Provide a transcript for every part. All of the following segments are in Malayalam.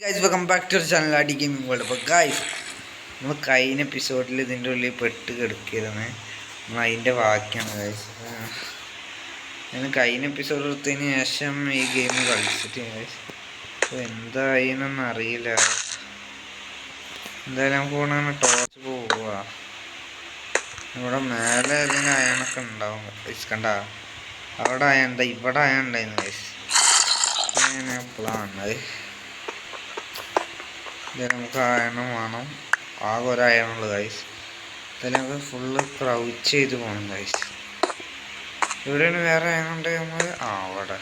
Guys welcome back to channel Adi gaming world. അപ്പോൾ ഗൈസ് നമ്മൾ കഴിഞ്ഞ എപ്പിസോഡിൽ ഇതിൻ്റെ ഉള്ളിൽ പെട്ട് കിടക്കിയതാണ്. നമ്മൾ അതിൻ്റെ ബാക്കിയാണ് ഗൈസ്. ഞാൻ കഴിഞ്ഞ എപ്പിസോഡ് എടുത്തതിന് ശേഷം ഈ ഗെയിം കളിച്ചിട്ട് ഗൈസ് അപ്പോൾ എന്തായിന്നൊന്നും അറിയില്ല. എന്തായാലും നമുക്ക് ഇവിടെ ടോർച്ച് പോവുക. ഇവിടെ മേലെ അല്ലെങ്കിൽ അയണൊക്കെ ഉണ്ടാവും ഗൈസ്. കണ്ട അവിടെ ആയണ്ട ഇവിടെ ആയണ്ടായിരുന്നു ഗൈസ്. ഞാൻ എപ്പോഴാണ് ഇത് നമുക്ക് അയണം വേണം. ആകെ ഒരയണുള്ളൂ ഗൈസ്. അതിൽ നമുക്ക് ഫുള്ള് ക്രൗച്ച് ചെയ്ത് പോകണം ഗൈസ്. ഇവിടെയാണ് വേറെ അയണുണ്ട് നമ്മൾ അവിടെ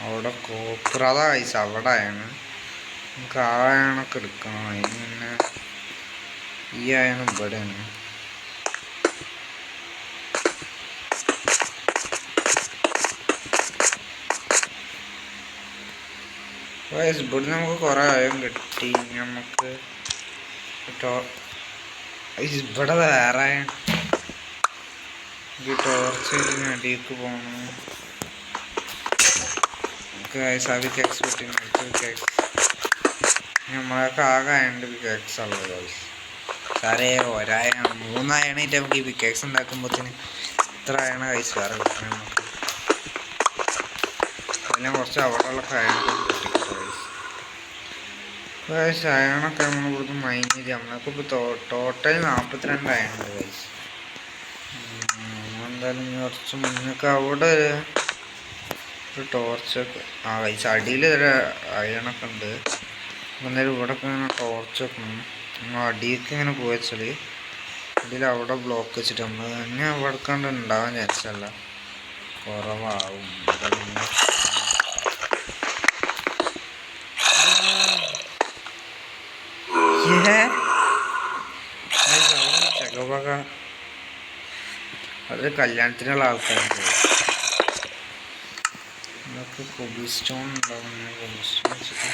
അവിടെ കോപ്പർ അതാ ഗൈസ്. അവിടെ അയണ് നമുക്ക് ആ അയണൊക്കെ എടുക്കണം. അതിന് പിന്നെ ഈ അയണം ഇവിടെയാണ്. ഇവിടെ നമുക്ക് കുറെ അയം കിട്ടി. നമുക്ക് ഇവിടെ വേറെ ടോർച്ച് അടിയിലേക്ക് പോകണം. നമ്മളൊക്കെ ആകെ ആയണ്ട് പിക്കാക്സ് ഉള്ളത് ഗൈസ്. സാറേ മൂന്നായണായിട്ട് നമുക്ക് ഈ പിക്കാക്സ് ഉണ്ടാക്കുമ്പോഴത്തേന് ഇത്ര അയണ ഗൈസ് വേറെ കിട്ടണം. നമുക്ക് അതെല്ലാം കുറച്ച് അവിടെയുള്ളൊക്കെ അയണൊക്കെ കിട്ടിക്കിട്ടും ഗൈസ്. അയണൊക്കെ നമ്മൾ ഇവിടുന്ന് മൈൻ ചെയ്ത് നമ്മൾക്കിപ്പോൾ ടോട്ടൽ 42 അയണുണ്ട് ഗൈസ്. എന്തായാലും കുറച്ച് മുന്നൊക്കെ അവിടെ ഒരു ടോർച്ചൊക്കെ ഗൈസ് അടിയിൽ ഒരു അയണൊക്കെ ഉണ്ട്. എന്തായാലും ഇവിടെ ഒക്കെ ഇങ്ങനെ ടോർച്ച് വെക്കണം. നമ്മൾ അടിയൊക്കെ ഇങ്ങനെ പോയച്ചാൽ അടിയിൽ അവിടെ ബ്ലോക്ക് വെച്ചിട്ട് നമ്മൾ തന്നെ അവിടെ കണ്ട് ഉണ്ടാവാൻ ചാൻസല്ല, കുറവാകും. ചെലവൊക്കെ അത് കല്യാണത്തിനുള്ള ആൾക്കാരുണ്ട്. നമുക്ക് കോബിൾ സ്റ്റോൺ ഉണ്ടാവും. കോബിൾ സ്റ്റോൺ വെച്ചിട്ട്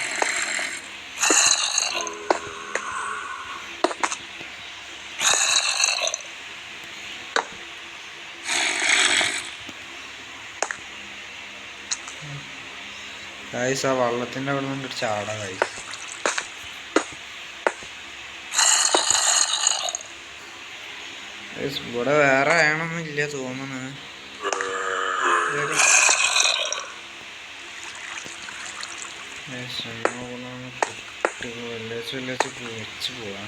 ഗൈസ് ആ വള്ളത്തിൻ്റെ അവിടെ നിന്നിട്ട് ചാടാ ഗൈസ്. ഇവിടെ വേറെ ആയണൊന്നുമില്ല തോന്നുന്നു. വെച്ച് പോവാ.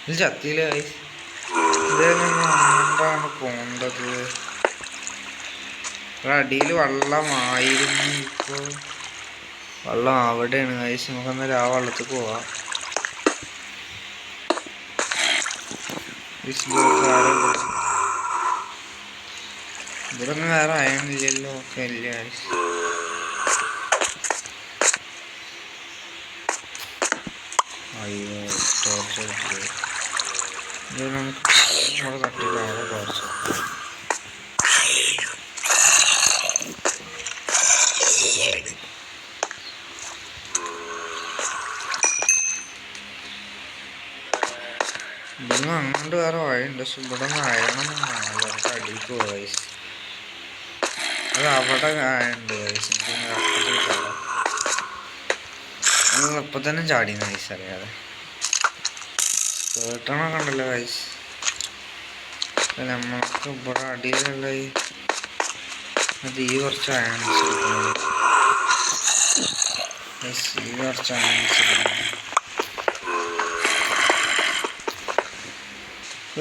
ഇത് ചത്തിയില്ല ഗൈസ്. ഇതാണ് പോണ്ടത്. അടിയിൽ വെള്ളമായിരുന്നു. ഇപ്പോൾ വെള്ളം അവിടെയാണ് ഗൈസ്. നമുക്ക് എന്നാലും ആ വെള്ളത്തിൽ പോവാം. ഇവിടെ ഒന്നും വേറെ അയണില്ലല്ലോ. ഒക്കെ ഇല്ല ഗൈസ്. അയ്യോ ടോർച്ച് ഇത് നമുക്ക് നമ്മുടെ തട്ടിയിട്ട് അവിടെ ടോർച്ച്. ഇവിടുന്ന് അങ്ങോട്ട് വേറെ വഴിയുണ്ട്. പക്ഷെ ഇവിടെ നിന്ന് അയണമെന്നാണല്ലോ. നമുക്ക് അടിയിലേക്ക് പോവാം ഗൈസ്. അത് അവിടെ ആയുണ്ട് ഗൈസ്. ഇപ്പം തന്നെ ചാടിയെന്ന് ഗൈസ് അറിയാതെ. കേട്ടണൊക്കെ ഉണ്ടല്ലോ ഗൈസ്. നമ്മൾക്ക് ഇവിടെ അടിയിലുള്ള അത് ഈ കുറച്ച് അയൺസ് ഈ കുറച്ച് അയൺസ്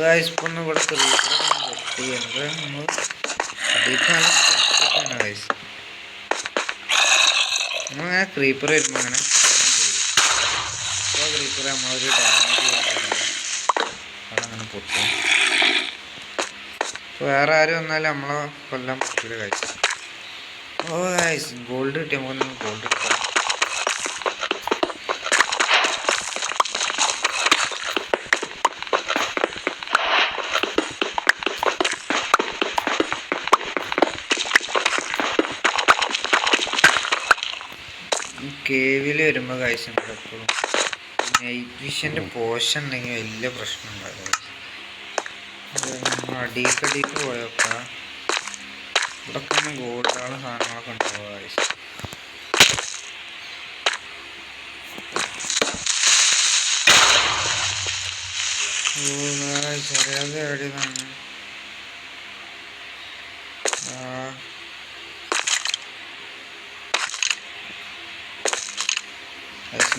ഗൈസ്. ഇപ്പം ഒന്ന് ഇവിടെ പൊട്ടി. എന്താ നമ്മൾ അടിയിലേക്ക് നല്ല സ്റ്റെപ്പാണ് ഗൈസ്. നമ്മളിങ്ങനെ ക്രീപ്പർ വരുമ്പോൾ അങ്ങനെ ക്രീപ്പർ നമ്മളൊരു ഡാമേജ് ചെയ്യാൻ അവിടെ അങ്ങനെ പൊട്ടും. വേറെ ആരും വന്നാലും നമ്മളെ കൊല്ലാൻ പറ്റില്ല ഗൈസ്. ഓ ഗൈസ് ഗോൾഡ് കിട്ടി. നമുക്ക് ഗോൾഡ് കിട്ടാം. കേവിൽ വരുമ്പോൾ കഴിച്ചിട്ടുണ്ട് എപ്പോഴും നൈറ്റ് വിഷൻ്റെ പോഷൻ ഉണ്ടെങ്കിൽ വലിയ പ്രശ്നം ഉണ്ടാവില്ല. അടിക്കടിക്ക് പോയൊക്കെ ഇവിടെ തന്നെ ഗോൾഡാണ് സാധനങ്ങളൊക്കെ ഉണ്ടാവുക കഴിച്ചു. ചെറിയത് എവിടെയാണ്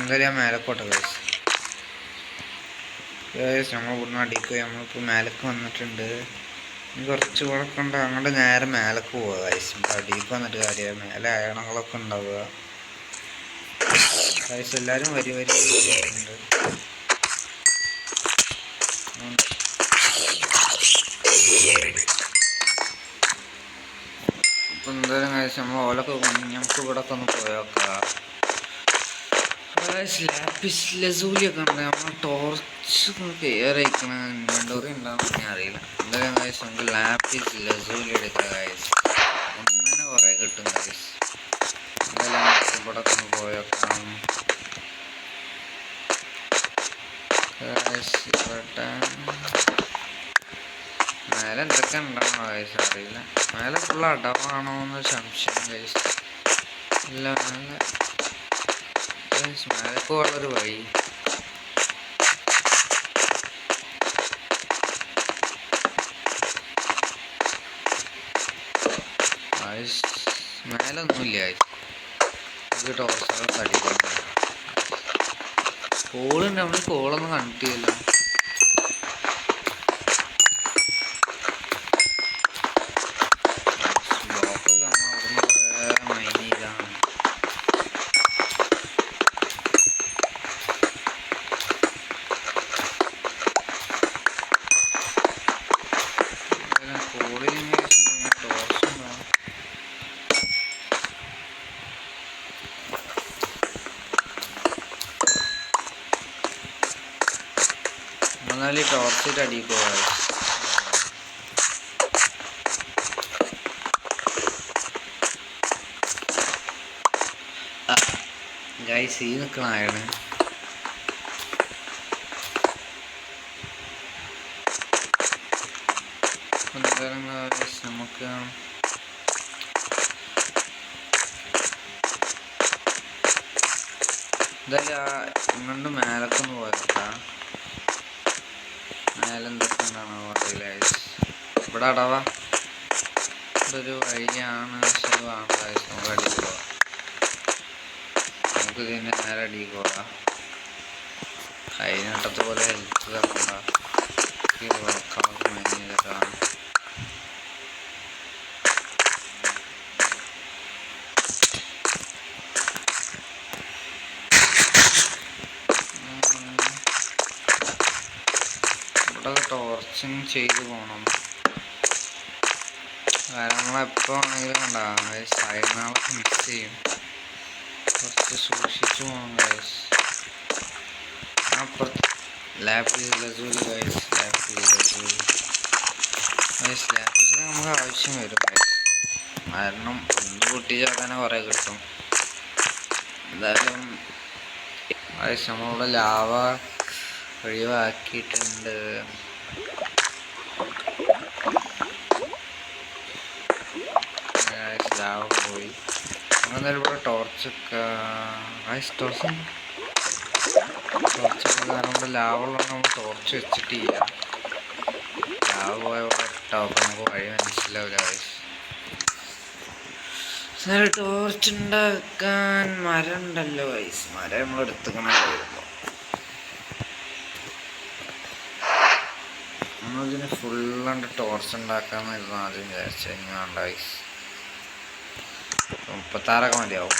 എന്തായാലും മേലക്കോട്ടെ ഗൈസ് നമ്മൾ ഇവിടുന്ന് അടിക്ക് നമ്മളിപ്പോൾ മേലക്ക് വന്നിട്ടുണ്ട്. ഇനി കുറച്ച് കൂടെ ഉണ്ട് അങ്ങോട്ട് നേരെ മേലക്ക് പോവുക ഗൈസ്. അടിക്ക് വന്നിട്ട് കാര്യം മേലെ അയണങ്ങളൊക്കെ ഉണ്ടാവുക ഗൈസ്. എല്ലാവരും വരി ഉണ്ട്. ഇപ്പം എന്തായാലും ഗൈസ് നമ്മൾ ഓലൊക്കെ നമുക്ക് ഇവിടെ ഒക്കെ ഒന്ന് പോയോക്കാം. ലാപ്പിസ് ലസൂലിയൊക്കെ ഉണ്ട്. നമ്മൾ ടോർച്ച് കെയർ അയക്കണ ഇൻവെന്ററി ഉണ്ടാകുന്ന അറിയില്ല. എന്തായാലും ഗൈസ് നമുക്ക് ലാപ്പിസ് ലസൂലി എടുക്കാം ഗൈസ്. ഒന്നിനെ കുറേ കിട്ടും ഗൈസ്. എന്തായാലും നമുക്ക് ഇവിടെ ഒന്ന് പോയേക്കാം. മേലെ എന്തൊക്കെ ഉണ്ടാവണോ ഗൈസ് അറിയില്ല. മേലെ ഫുൾ അടവാണോ എന്ന് സംശയം ഗൈസ്. ഇല്ല മേലെ മേലക്ക് ഉള്ളൊരു വഴി മേലൊന്നുമില്ല. ഇത് ടോർച്ചൊക്കെ അടിക്കണം. കോളുണ്ട്. നമ്മൾ കോളൊന്നും കണ്ടിട്ടില്ല. ബ്ലോക്കൊക്കെ നമ്മൾ അവിടെ നിന്ന് മൈൻ ചെയ്താണ്. എന്നാലും ടോർച്ചിട്ട് അടിയിൽ പോകാം. ഗൈസ് ഈ നിൽക്കണായാണ്. നമുക്ക് എന്തായാലും ഇങ്ങോട്ട് മേലക്കൊന്ന് പോയതാ. മേലെന്തൊക്കെ ഉണ്ടാണോ അറിയില്ല. ഇവിടെ അടവാ. ഇവിടെ ഒരു വഴിയാണ്. ശരിയാണ് ഗൈസ്. നമുക്ക് അടിയിൽ പോവാം. നമുക്ക് ഇതിൻ്റെ നേരെ അടിയിൽ പോകാം. കൈനട്ടത്തെ പോലെ ഹെൽത്ത് തരണ്ട. മൈൻ ചെയ്തിട്ടാണ്. ടോർച്ചിങ് ചെയ്ത് പോകണം. കാരണം നമ്മളെപ്പോൾ ആണെങ്കിലും കണ്ട സൈഡിനാളൊക്കെ മിക്സ് ചെയ്യും. കുറച്ച് സൂക്ഷിച്ചു പോകണം ഗൈസ്. അപ്പുറത്ത് ലാപ്പിസ് ലസൂലി ഗൈസ്. ലാപ്പിസിന് നമുക്ക് ആവശ്യം വരും ഗൈസ്. കാരണം ഒന്ന് പൊട്ടിച്ചാൽ തന്നെ കുറേ കിട്ടും. എന്തായാലും ഗൈസ് നമ്മളിവിടെ ലാവ ഒഴിവാക്കിയിട്ടുണ്ട്. ലാവ പോയി. നമ്മളെന്തായാലും ഇവിടെ ടോർച്ചൊക്കെ കാരണം ഇവിടെ ലാവ ഉള്ളത് നമ്മൾ ടോർച്ച് വെച്ചിട്ടില്ല. ലാവ പോയ ഇട്ടാവും. നമുക്ക് വഴി മനസ്സിലാവില്ല ഗൈസ്. ടോർച്ച് ഉണ്ടാക്കാൻ മരം ഉണ്ടല്ലോ ഗൈസ്. മരം നമ്മൾ എടുത്തുക്കണല്ലോ. നമ്മളിതിന് ഫുള്ളാണ്ട് ടോർച്ച് ഉണ്ടാക്കാമെന്നായിരുന്നു ആദ്യം വിചാരിച്ചത്. ഇങ്ങനെ ഉണ്ടായി 36 മതിയാവും.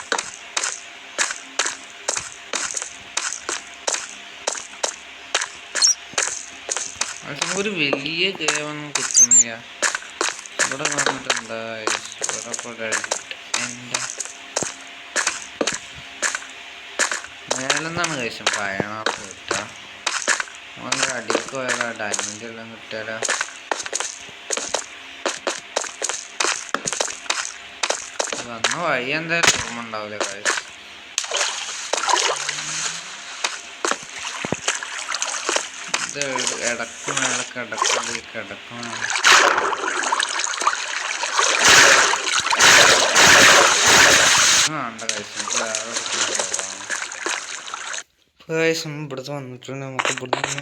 ഒരു വലിയ കേവൊന്നും കിട്ടുന്നില്ല. ഇവിടെ വന്നിട്ട് എന്താ ഇവിടെ എന്താ മേലെന്നാണ് കഴിച്ചും പയണൊക്കെ കിട്ടുക. നമ്മൾ അടിക്ക് പോയാലോ ഡയമണ്ട് എല്ലാം കിട്ടിയാലോ. വന്ന വഴി എന്തായാലും ഓർമ്മ ഉണ്ടാവില്ല കഴിച്ച്. ഇത് ഇടക്ക് മേലെ കിടക്കത് കിടക്കും വേണ്ട കഴിച്ചു വേറെ ഗൈസ് ഇവിടുത്തെ വന്നിട്ടുണ്ട്. നമുക്ക് ഇവിടുന്ന്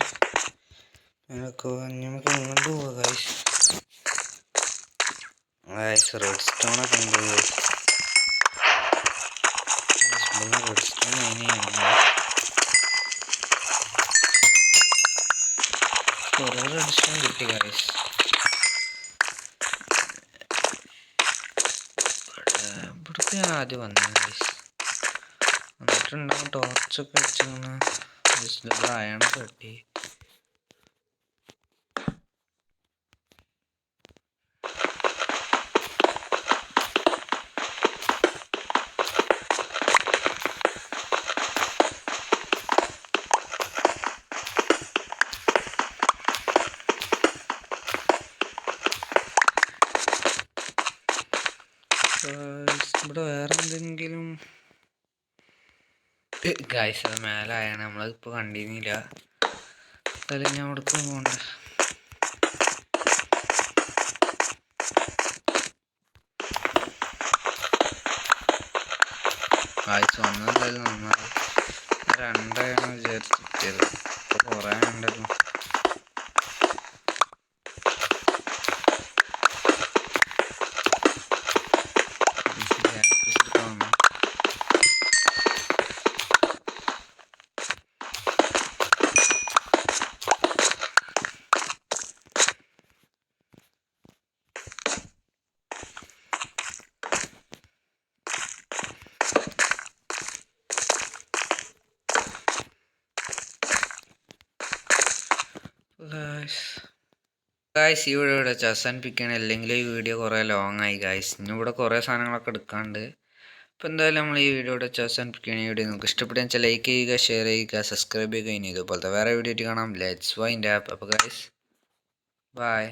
നമുക്ക് ഇങ്ങോട്ട് പോവാം ഗൈസ്. റെഡ് സ്റ്റോണൊക്കെ ഉണ്ട്. റെഡ് സ്റ്റോൺ കുറേ റെഡ് സ്റ്റോൺ കിട്ടി ഗൈസ്. ഇവിടുത്തെ ഞാൻ ആദ്യം വന്നു ഗൈസ്. എന്നിട്ടുണ്ടാകും ടോർച്ചൊക്കെ വെച്ചിങ്ങനെ അയണൊക്കെ കിട്ടി. ഇവിടെ വേറെ എന്തെങ്കിലും ഗൈസ് അത് മേലായാണ് നമ്മളതിപ്പോൾ കണ്ടിരുന്നില്ല. എന്തായാലും ഞാൻ അവിടേക്ക് പോകണ്ട. ഗൈസ് വന്നതെന്തായാലും നന്നായി. രണ്ടായാണ് വിചാരിച്ചിട്ടത്. ഇപ്പോൾ കുറേ ഉണ്ടല്ലോ. ഗായ്സ് ഈ വീഡിയോ ഇവിടെ അവസാനിപ്പിക്കുകയാണ്. അല്ലെങ്കിൽ ഈ വീഡിയോ കുറേ ലോങ് ആയി ഗായ്സ്. ഇനി ഇവിടെ കുറേ സാധനങ്ങളൊക്കെ എടുക്കാണ്ട്. അപ്പോൾ എന്തായാലും നമ്മൾ ഈ വീഡിയോ ഇവിടെ അവസാനിപ്പിക്കുകയാണ്. ഈ വീഡിയോ നിങ്ങൾക്ക് ഇഷ്ടപ്പെടുകയെന്ന് വെച്ചാൽ ലൈക്ക് ചെയ്യുക, ഷെയർ ചെയ്യുക, സബ്സ്ക്രൈബ് ചെയ്യുക. ഇനി ഇതുപോലത്തെ വേറെ വീഡിയോ ആയിട്ട് കാണാം. Let's wind up. അപ്പോൾ ഗായ്സ് ബൈ.